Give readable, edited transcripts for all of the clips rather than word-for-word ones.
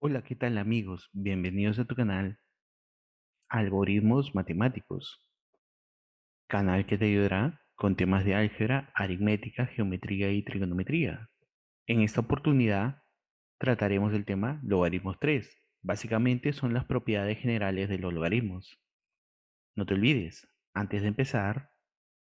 Hola, ¿qué tal amigos? Bienvenidos a tu canal Algoritmos Matemáticos, canal que te ayudará con temas de álgebra, aritmética, geometría y trigonometría. En esta oportunidad trataremos el tema logaritmos 3. Básicamente son las propiedades generales de los logaritmos. No te olvides, antes de empezar,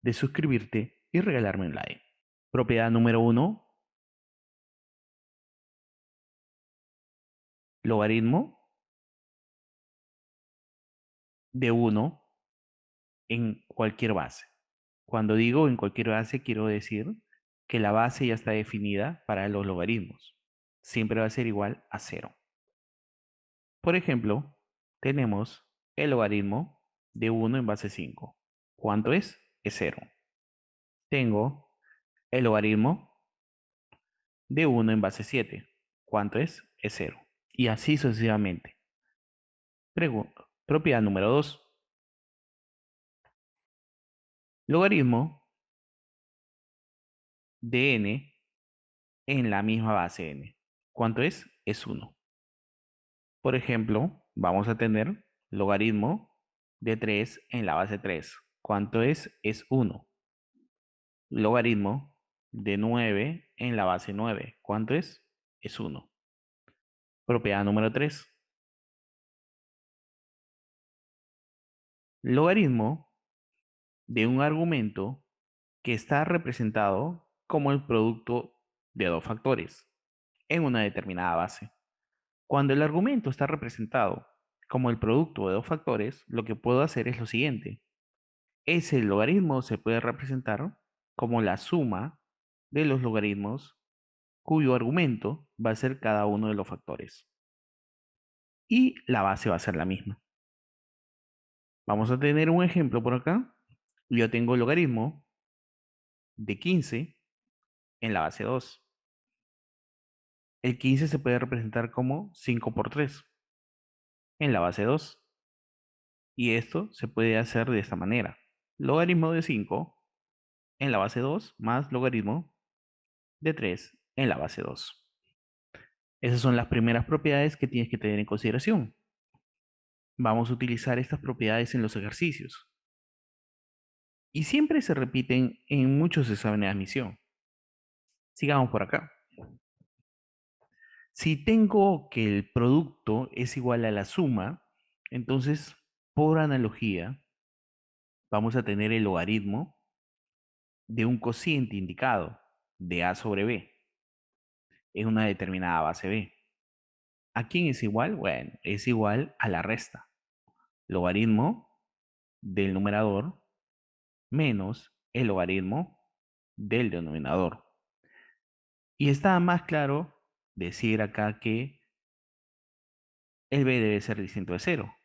de suscribirte y regalarme un like. Propiedad número 1, logaritmo de 1 en cualquier base. Cuando digo en cualquier base, quiero decir que la base ya está definida para los logaritmos. Siempre va a ser igual a cero. Por ejemplo, tenemos el logaritmo de 1 en base 5. ¿Cuánto es? Es cero. Tengo el logaritmo de 1 en base 7. ¿Cuánto es? Es cero. Y así sucesivamente. Propiedad número 2. Logaritmo de n en la misma base n. ¿Cuánto es? Es 1. Por ejemplo, vamos a tener logaritmo de 3 en la base 3. ¿Cuánto es? Es 1. Logaritmo de 9 en la base 9. ¿Cuánto es? Es 1. Propiedad número 3. Logaritmo de un argumento que está representado como el producto de dos factores en una determinada base. Cuando el argumento está representado como el producto de dos factores, lo que puedo hacer es lo siguiente. Ese logaritmo se puede representar como la suma de los logaritmos cuyo argumento va a ser cada uno de los factores. Y la base va a ser la misma. Vamos a tener un ejemplo por acá. Yo tengo el logaritmo de 15 en la base 2. El 15 se puede representar como 5 por 3 en la base 2. Y esto se puede hacer de esta manera. Logaritmo de 5 en la base 2 más logaritmo de 3 en la base 2. Esas son las primeras propiedades que tienes que tener en consideración. Vamos a utilizar estas propiedades en los ejercicios. Y siempre se repiten en muchos exámenes de admisión. Sigamos por acá. Si tengo que el producto es igual a la suma, entonces, por analogía, vamos a tener el logaritmo de un cociente indicado de A sobre B en una determinada base B. ¿A quién es igual? Bueno, es igual a la resta. Logaritmo del numerador menos el logaritmo del denominador. Y está más claro decir acá que el b debe ser distinto de cero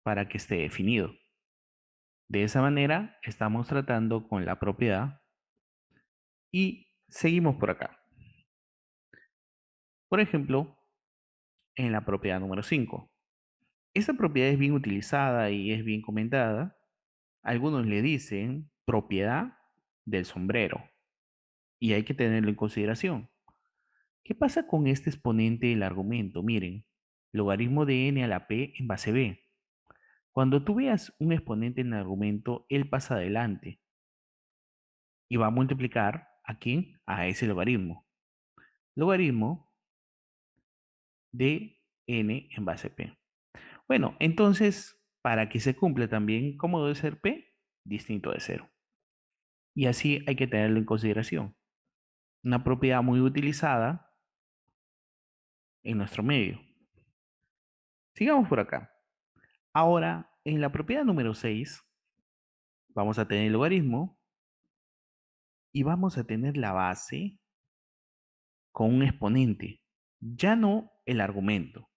para que esté definido. De esa manera estamos tratando con la propiedad y seguimos por acá. Por ejemplo, en la propiedad número 5. Esta propiedad es bien utilizada y es bien comentada. Algunos le dicen propiedad del sombrero y hay que tenerlo en consideración. ¿Qué pasa con este exponente del argumento? Miren, logaritmo de n a la p en base b. Cuando tú veas un exponente en el argumento, él pasa adelante y va a multiplicar ¿a quién? A ese logaritmo. Logaritmo de n en base p. Bueno, entonces, para que se cumpla también, ¿cómo debe ser p? Distinto de cero. Y así hay que tenerlo en consideración. Una propiedad muy utilizada en nuestro medio. Sigamos por acá. Ahora, en la propiedad número 6 vamos a tener el logaritmo y vamos a tener la base con un exponente, ya no el argumento.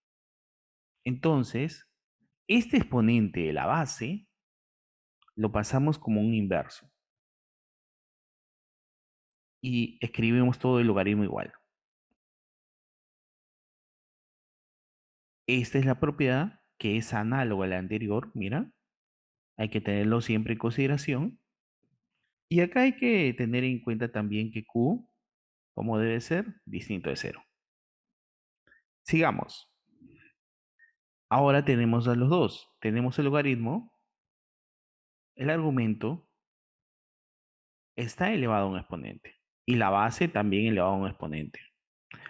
Entonces, este exponente de la base lo pasamos como un inverso y escribimos todo el logaritmo igual. Esta es la propiedad que es análoga a la anterior, mira, hay que tenerlo siempre en consideración. Y acá hay que tener en cuenta también que Q, como debe ser, distinto de cero. Sigamos. Ahora tenemos a los dos. Tenemos el logaritmo, el argumento está elevado a un exponente y la base también elevado a un exponente.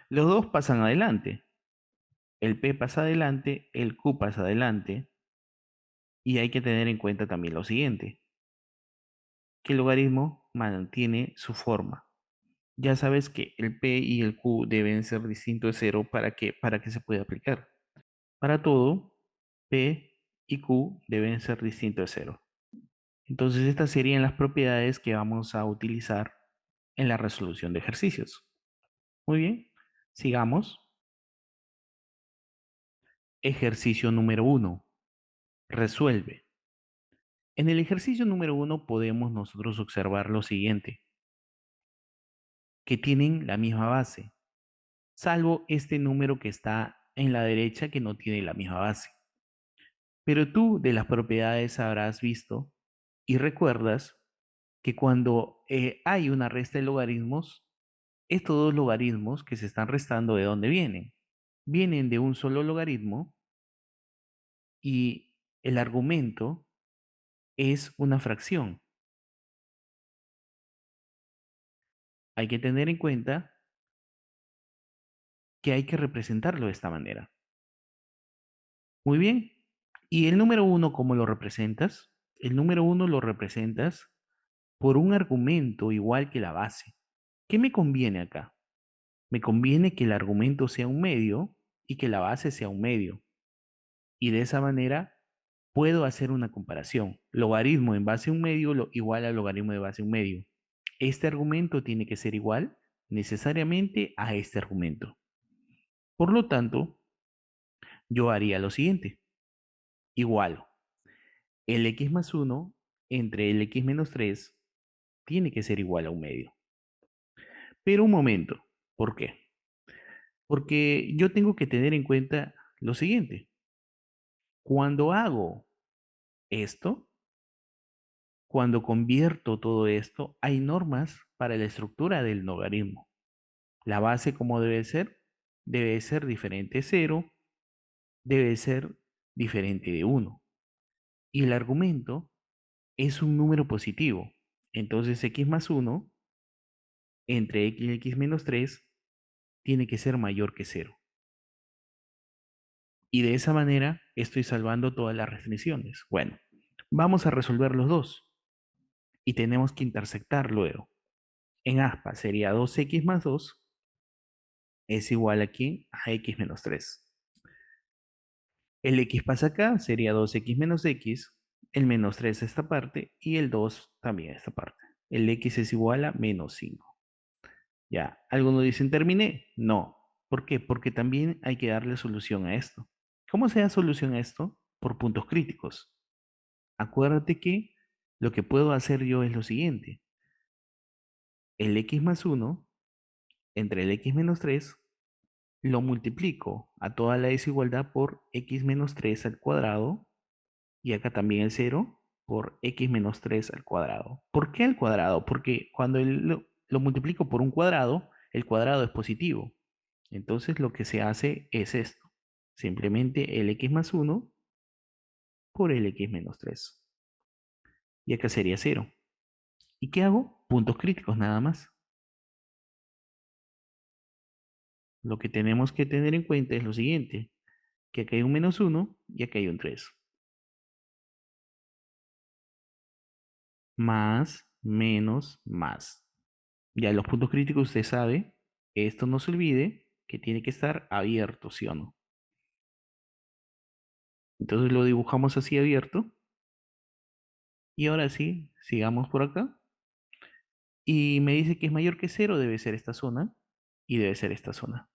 Los dos pasan adelante. El P pasa adelante, el Q pasa adelante y hay que tener en cuenta también lo siguiente, que el logaritmo mantiene su forma. Ya sabes que el P y el Q deben ser distintos de cero para que se pueda aplicar. Para todo, P y Q deben ser distintos de cero. Entonces, estas serían las propiedades que vamos a utilizar en la resolución de ejercicios. Muy bien, sigamos. Ejercicio número uno. Resuelve. En el ejercicio número uno podemos nosotros observar lo siguiente, que tienen la misma base, salvo este número que está en la derecha que no tiene la misma base. Pero tú de las propiedades habrás visto y recuerdas que cuando hay una resta de logaritmos, estos dos logaritmos que se están restando, ¿de dónde vienen? Vienen de un solo logaritmo y el argumento es una fracción. Hay que tener en cuenta que hay que representarlo de esta manera. Muy bien. ¿Y el número uno cómo lo representas? El número uno lo representas por un argumento igual que la base. ¿Qué me conviene acá? Me conviene que el argumento sea un medio y que la base sea un medio. Y de esa manera puedo hacer una comparación. Logaritmo en base a un medio igual a logaritmo de base a un medio. Este argumento tiene que ser igual necesariamente a este argumento. Por lo tanto, yo haría lo siguiente. Igual, el x más 1 entre el x menos 3 tiene que ser igual a un medio. Pero un momento, ¿por qué? Porque yo tengo que tener en cuenta lo siguiente. Cuando hago esto, cuando convierto todo esto, hay normas para la estructura del logaritmo. La base, ¿cómo debe ser diferente de 0, debe ser diferente de 1. Y el argumento es un número positivo. Entonces, x más 1 entre x y x menos 3 tiene que ser mayor que 0. Y de esa manera estoy salvando todas las restricciones. Bueno, vamos a resolver los dos y tenemos que intersectar luego. En aspa sería 2x más 2 es igual aquí a x menos 3. El x pasa acá, sería 2x menos x, el menos 3 a esta parte y el 2 también a esta parte. El x es igual a menos 5. Ya, ¿algunos dicen terminé? No. ¿Por qué? Porque también hay que darle solución a esto. ¿Cómo se da solución a esto? Por puntos críticos. Acuérdate que lo que puedo hacer yo es lo siguiente. El x más 1 entre el x menos 3 lo multiplico a toda la desigualdad por x menos 3 al cuadrado y acá también el 0 por x menos 3 al cuadrado. ¿Por qué al cuadrado? Porque cuando lo multiplico por un cuadrado, el cuadrado es positivo. Entonces lo que se hace es esto. Simplemente el x más 1 por el x menos 3. Y acá sería 0. ¿Y qué hago? Puntos críticos nada más. Lo que tenemos que tener en cuenta es lo siguiente, que acá hay un menos 1 y acá hay un 3. Más, menos, más. Ya los puntos críticos usted sabe, esto no se olvide que tiene que estar abierto, ¿sí o no? Entonces lo dibujamos así abierto. Y ahora sí, sigamos por acá. Y me dice que es mayor que 0, debe ser esta zona y debe ser esta zona.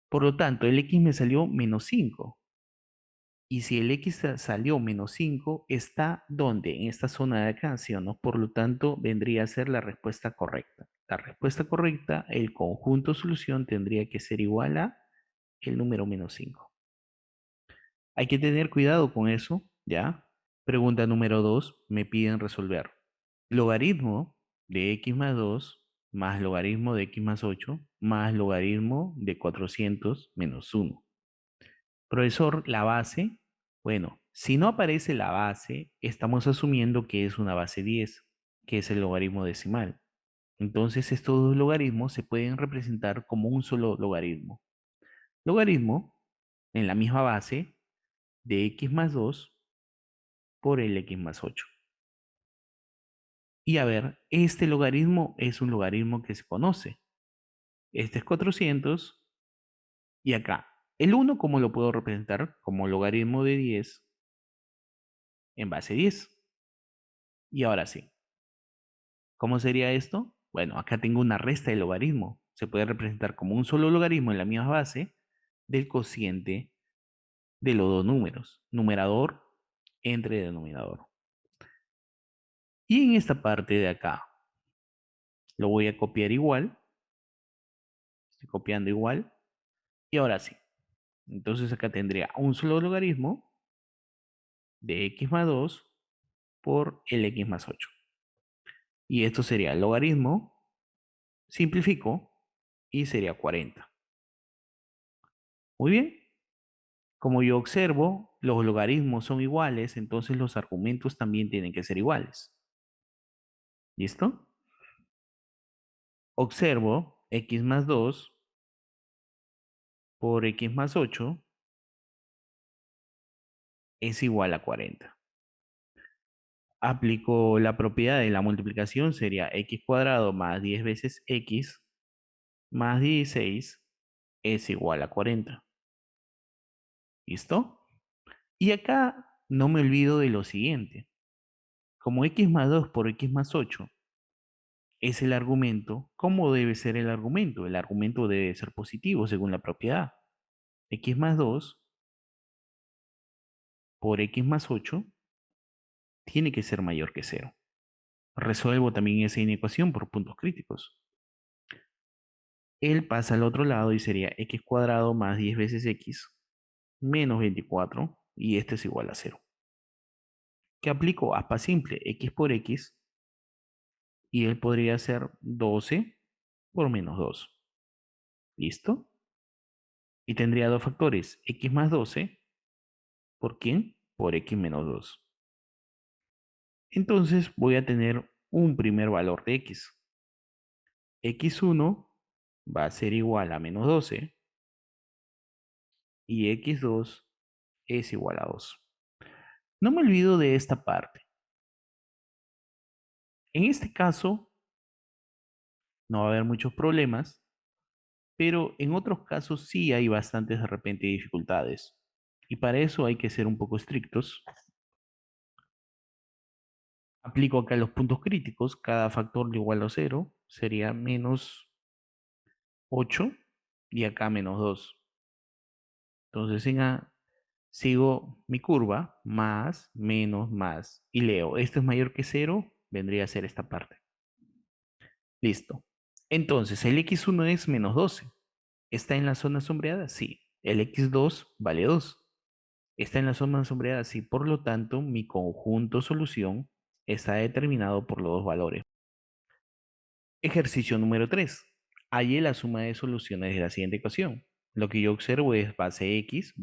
Por lo tanto, el x me salió menos 5. Y si el x salió menos 5, ¿está dónde? En esta zona de acá, ¿sí o no? Por lo tanto, vendría a ser la respuesta correcta. La respuesta correcta, el conjunto solución tendría que ser igual a el número menos 5. Hay que tener cuidado con eso, ¿ya? Pregunta número 2, me piden resolver. Logaritmo de x más 2 más logaritmo de x más 8 más logaritmo de 400 menos 1. Profesor, la base, bueno, si no aparece la base, estamos asumiendo que es una base 10, que es el logaritmo decimal. Entonces, estos dos logaritmos se pueden representar como un solo logaritmo. Logaritmo en la misma base de x más 2 por el x más 8. Y a ver, este logaritmo es un logaritmo que se conoce. Este es 400 y acá. El uno, ¿cómo lo puedo representar? Como logaritmo de 10 en base 10. Y ahora sí, ¿cómo sería esto? Bueno, acá tengo una resta de logaritmo. Se puede representar como un solo logaritmo en la misma base del cociente de los dos números, numerador entre denominador. Y en esta parte de acá, lo voy a copiar igual, estoy copiando igual, y ahora sí. Entonces acá tendría un solo logaritmo de x más 2 por el x más 8. Y esto sería el logaritmo, simplifico, y sería 40. Muy bien. Como yo observo, los logaritmos son iguales, entonces los argumentos también tienen que ser iguales. ¿Listo? Observo x más 2 por x más 8 es igual a 40. Aplico la propiedad de la multiplicación, sería x cuadrado más 10 veces x más 16 es igual a 40. ¿Listo? Y acá no me olvido de lo siguiente. Como x más 2 por x más 8 es el argumento, ¿cómo debe ser el argumento? El argumento debe ser positivo según la propiedad. X más 2 por x más 8 tiene que ser mayor que cero. Resuelvo también esa inecuación por puntos críticos. Él pasa al otro lado y sería x cuadrado más 10 veces x menos 24 y este es igual a cero. ¿Qué aplico? Aspa simple, x por x y él podría ser 12 por menos 2. ¿Listo? Y tendría dos factores, x más 12, ¿por quién? Por x menos 2. Entonces voy a tener un primer valor de x. X1 va a ser igual a menos 12 y x2 es igual a 2. No me olvido de esta parte. En este caso no va a haber muchos problemas, pero en otros casos sí hay bastantes de repente dificultades. Y para eso hay que ser un poco estrictos. Aplico acá los puntos críticos. Cada factor de igual a 0 sería menos 8 y acá menos 2. Entonces en A sigo mi curva, más, menos, más, y leo, esto es mayor que 0, vendría a ser esta parte. Listo. Entonces el x1 es menos 12. ¿Está en la zona sombreada? Sí. El x2 vale 2. ¿Está en la zona sombreada? Sí. Por lo tanto, mi conjunto solución está determinado por los dos valores. Ejercicio número 3. Halle la suma de soluciones de la siguiente ecuación. Lo que yo observo es base x,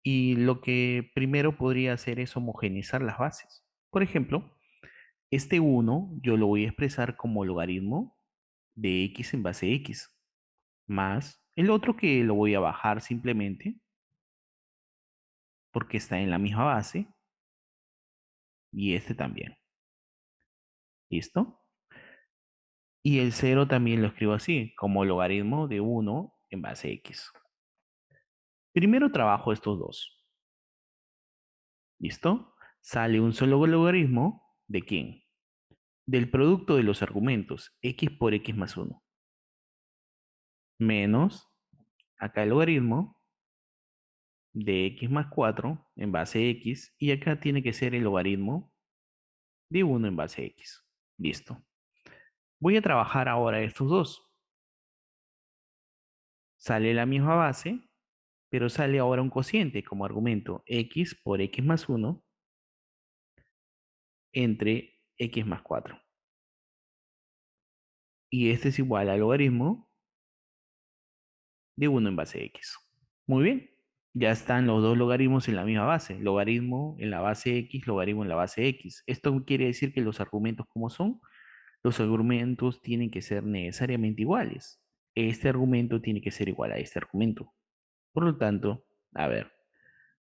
y lo que primero podría hacer es homogeneizar las bases. Por ejemplo, este uno yo lo voy a expresar como logaritmo de x en base x, más el otro que lo voy a bajar simplemente porque está en la misma base y este también. ¿Listo? Y el cero también lo escribo así, como logaritmo de uno en base x. Primero trabajo estos dos. ¿Listo? Sale un solo logaritmo de ¿quién? Del producto de los argumentos x por x más 1 menos acá el logaritmo de x más 4 en base x y acá tiene que ser el logaritmo de 1 en base x. Listo. Voy a trabajar ahora estos dos. Sale la misma base, pero sale ahora un cociente como argumento x por x más 1 entre x más 4. Y este es igual al logaritmo de 1 en base x. Muy bien. Ya están los dos logaritmos en la misma base. Logaritmo en la base x, logaritmo en la base x. Esto quiere decir que los argumentos, ¿cómo son? Los argumentos tienen que ser necesariamente iguales. Este argumento tiene que ser igual a este argumento. Por lo tanto, a ver,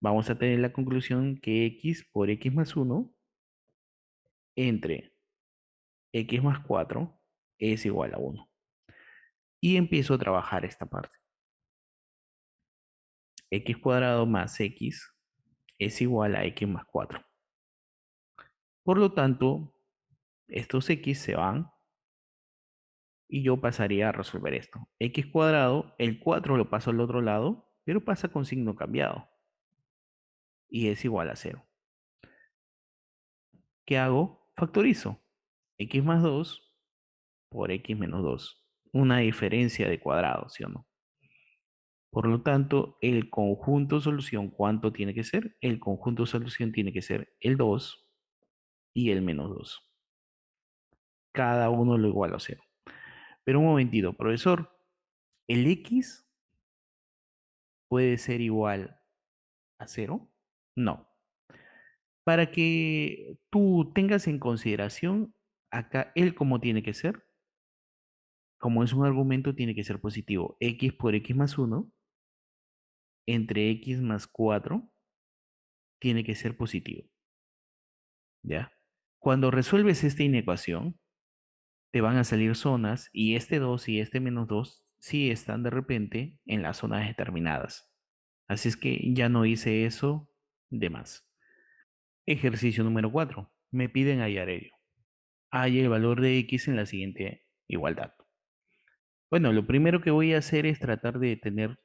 vamos a tener la conclusión que x por x más 1 entre x más 4 es igual a 1. Y empiezo a trabajar esta parte. X cuadrado más x es igual a x más 4. Por lo tanto, estos x se van y yo pasaría a resolver esto. X cuadrado, el 4 lo paso al otro lado, pero pasa con signo cambiado y es igual a 0. ¿Qué hago? Factorizo. X más 2 por x menos 2. Una diferencia de cuadrado, ¿sí o no? Por lo tanto, el conjunto solución, ¿cuánto tiene que ser? El conjunto solución tiene que ser el 2 y el menos 2. Cada uno lo igual a 0. Pero un momentito, profesor, ¿el x puede ser igual a 0? No. Para que tú tengas en consideración acá el cómo tiene que ser, como es un argumento, tiene que ser positivo. X por x más 1 entre x más 4 tiene que ser positivo, ¿ya? Cuando resuelves esta inecuación, te van a salir zonas y este 2 y este menos 2 sí están de repente en las zonas determinadas. Así es que ya no hice eso de más. Ejercicio número 4. Me piden hallar ello. Halla el valor de x en la siguiente igualdad. Bueno, lo primero que voy a hacer es tratar de tener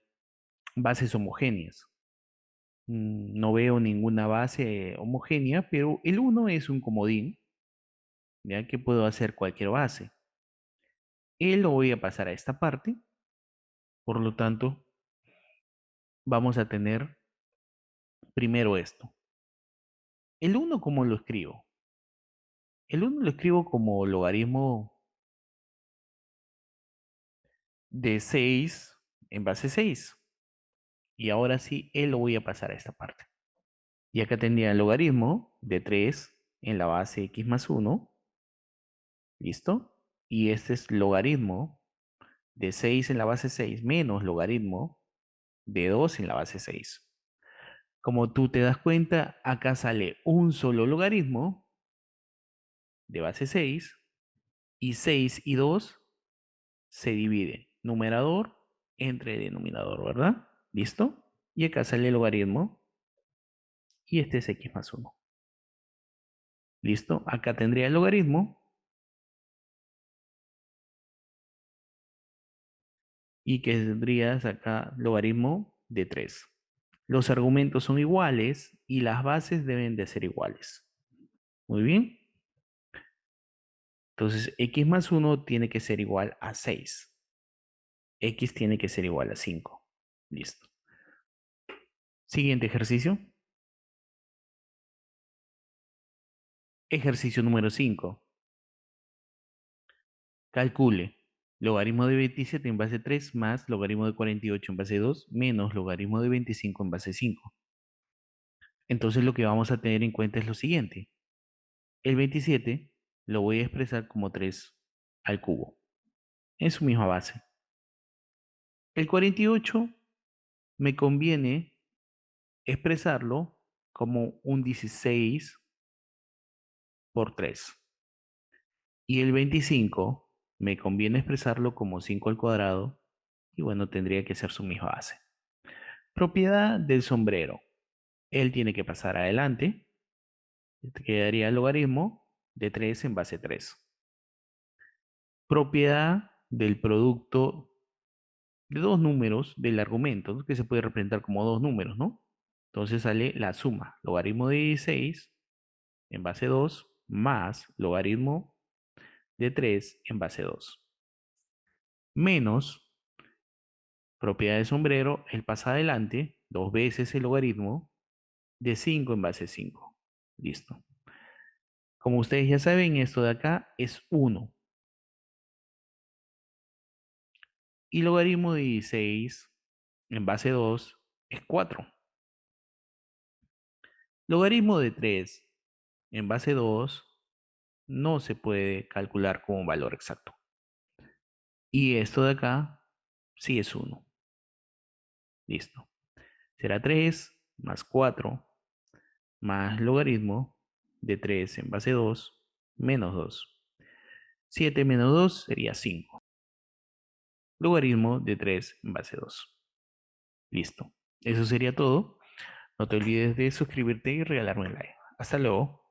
bases homogéneas. No veo ninguna base homogénea, pero el uno es un comodín, ya que puedo hacer cualquier base. Él lo voy a pasar a esta parte, por lo tanto, vamos a tener primero esto. El uno, ¿cómo lo escribo? El uno lo escribo como logaritmo de 6 en base 6. Y ahora sí, él lo voy a pasar a esta parte. Y acá tendría el logaritmo de 3 en la base x más 1. ¿Listo? Y este es logaritmo de 6 en la base 6 menos logaritmo de 2 en la base 6. Como tú te das cuenta, acá sale un solo logaritmo de base 6 y 6 y 2 se dividen numerador entre denominador, ¿verdad? ¿Listo? Y acá sale el logaritmo y este es x más 1. ¿Listo? Acá tendría el logaritmo y que tendrías acá logaritmo de 3. Los argumentos son iguales y las bases deben de ser iguales. Muy bien. Entonces, x más 1 tiene que ser igual a 6. X tiene que ser igual a 5. Listo. Siguiente ejercicio. Ejercicio número 5. Calcule logaritmo de 27 en base 3 más logaritmo de 48 en base 2 menos logaritmo de 25 en base 5. Entonces lo que vamos a tener en cuenta es lo siguiente. El 27 lo voy a expresar como 3 al cubo, en su misma base. El 48 me conviene expresarlo como un 16 por 3. Y el 25 me conviene expresarlo como 5 al cuadrado. Y bueno, tendría que ser su misma base. Propiedad del sombrero. Él tiene que pasar adelante. Quedaría el logaritmo de 3 en base 3. Propiedad del producto de dos números del argumento, ¿no? Que se puede representar como dos números, ¿no? Entonces sale la suma, logaritmo de 16 en base 2 más logaritmo de 3 en base 2. Menos propiedad de sombrero, él pasa adelante dos veces el logaritmo de 5 en base 5. Listo. Como ustedes ya saben, esto de acá es 1. Y logaritmo de 16 en base 2 es 4. Logaritmo de 3 en base 2 no se puede calcular como un valor exacto. Y esto de acá sí es 1. Listo. Será 3 más 4 más logaritmo de 3 en base 2 menos 2. 7 menos 2 sería 5. Logaritmo de 3 en base 2. Listo. Eso sería todo. No te olvides de suscribirte y regalarme un like. Hasta luego.